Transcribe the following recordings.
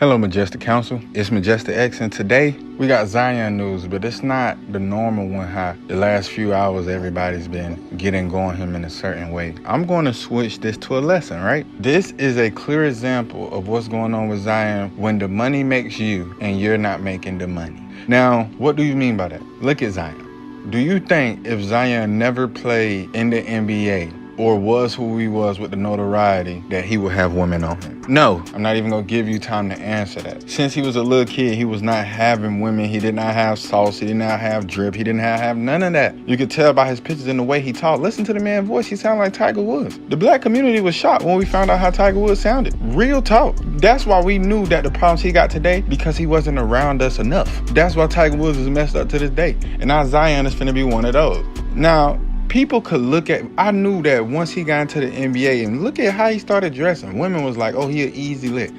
Hello, Majestic Council. It's Majestic X, and today we got Zion news, but it's not the normal one how the last few hours everybody's been getting going him in a certain way. I'm going to switch this to a lesson, right? This is a clear example of what's going on with Zion when the money makes you and you're not making the money. Now, what do you mean by that? Look at Zion. Do you think if Zion never played in the NBA or was who he was with the notoriety that he would have women on him? No, I'm not even gonna give you time to answer that. Since he was a little kid, he was not having women. He did not have sauce. He did not have drip. He didn't have none of that. You could tell by his pictures and the way he talked. Listen to the man's voice. He sounded like Tiger Woods. The black community was shocked when we found out how Tiger Woods sounded. Real talk. That's why we knew that the problems he got today, because he wasn't around us enough. That's why Tiger Woods is messed up to this day. And now Zion is finna be one of those. Now, people could look at, I knew that once he got into the NBA and look at how he started dressing. Women was like, oh, he an easy lick.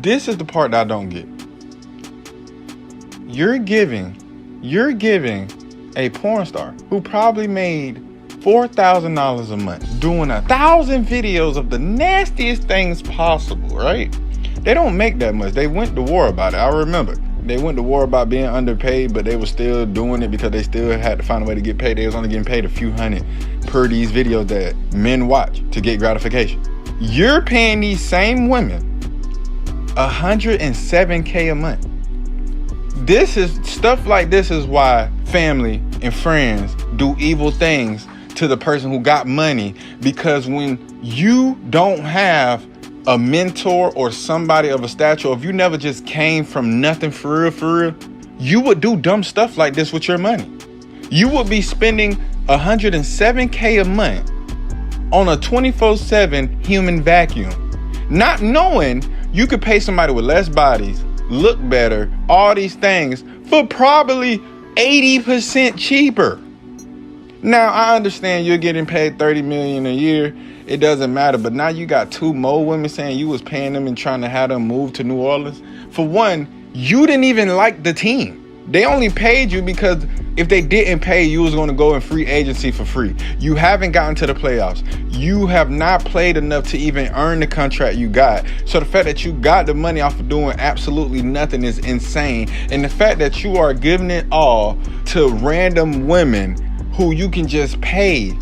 This is the part that I don't get. You're giving a porn star who probably made $4,000 a month doing 1,000 videos of the nastiest things possible, right? They don't make that much. They went to war about it. I remember. They went to war about being underpaid, but they were still doing it because they still had to find a way to get paid. They was only getting paid a few hundred per these videos that men watch to get gratification. You're paying these same women $107K a month. This is stuff like this is why family and friends do evil things to the person who got money, because when you don't have a mentor or somebody of a stature, if you never just came from nothing for real, you would do dumb stuff like this with your money. You would be spending $107K a month on a 24/7 human vacuum, not knowing you could pay somebody with less bodies, look better, all these things for probably 80% cheaper. Now, I understand you're getting paid $30 million a year. It doesn't matter. But now you got two more women saying you was paying them and trying to have them move to New Orleans. For one, you didn't even like the team. They only paid you because if they didn't pay, you was going to go in free agency for free. You haven't gotten to the playoffs. You have not played enough to even earn the contract you got. So the fact that you got the money off of doing absolutely nothing is insane. And the fact that you are giving it all to random women who you can just pay,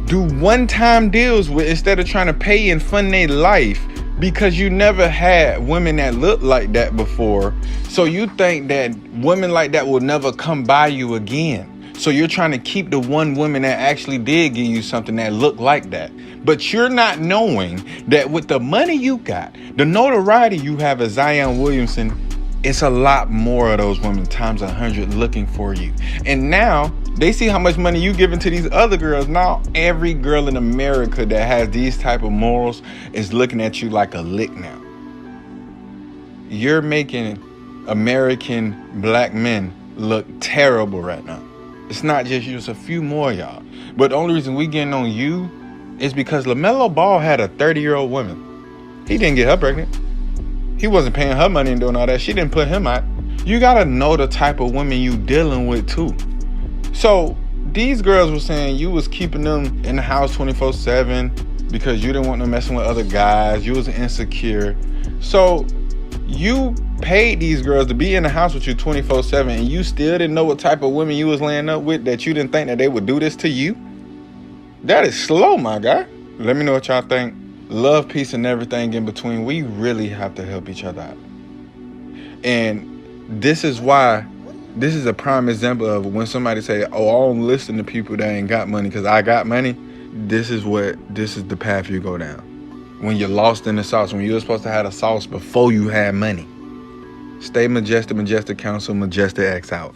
do one-time deals with instead of trying to pay and fund their life, because you never had women that looked like that before. So you think that women like that will never come by you again. So you're trying to keep the one woman that actually did give you something that looked like that. But you're not knowing that with the money you got, the notoriety you have as Zion Williamson, it's a lot more of those women times 100 looking for you. And now they see how much money you giving to these other girls. Now every girl in America that has these type of morals is looking at you like a lick now. You're making American black men look terrible right now. It's not just you, it's a few more y'all. But the only reason we getting on you is because LaMelo Ball had a 30-year-old woman. He didn't get her pregnant. He wasn't paying her money and doing all that. She didn't put him out. You gotta know the type of women you dealing with too. So these girls were saying you was keeping them in the house 24/7 because you didn't want them messing with other guys. You was insecure. So you paid these girls to be in the house with you 24/7, and you still didn't know what type of women you was laying up with, that you didn't think that they would do this to you? That is slow, my guy. Let me know what y'all think. Love, peace, and everything in between. We really have to help each other out. And this is why, this is a prime example of when somebody say, oh, I don't listen to people that ain't got money because I got money. This is the path you go down. When you're lost in the sauce, when you're supposed to have a sauce before you had money. Stay majestic, Majestic Council, Majestic X out.